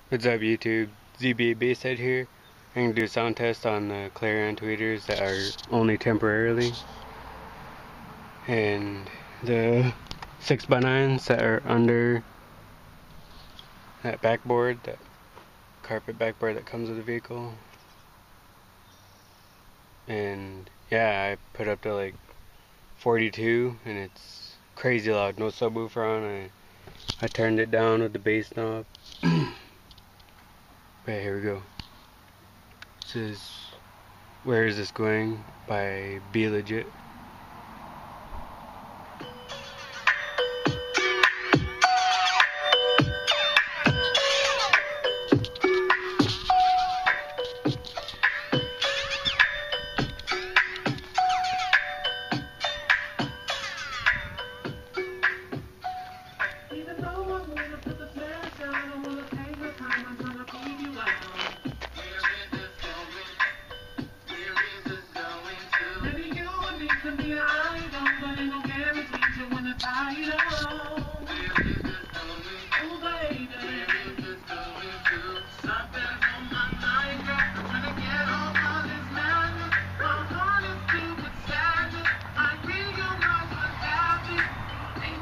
What's up YouTube? ZBA Bayside here. I'm going to do a sound test on the Clarion tweeters that are only temporarily. And the 6x9s that are under that backboard, that carpet backboard that comes with the vehicle. And yeah, I put up to like 42 and it's crazy loud, no subwoofer on. I turned it down with the bass knob. Right, here we go. This is Where Is This Going by Be Legit.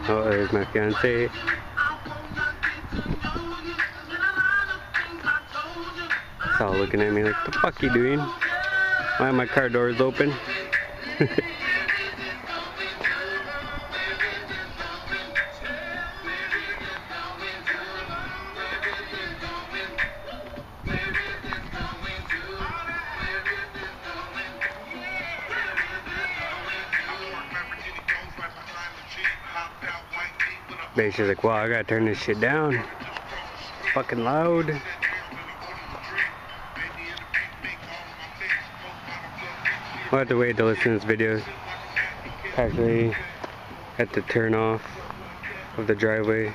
Oh, there's my fiance. It's all looking at me like, the fuck you doing? Why are my car doors open? Basically like, wow, I gotta turn this shit down. It's fucking loud. I'll have to wait to listen to this video. Actually, had to turn off of the driveway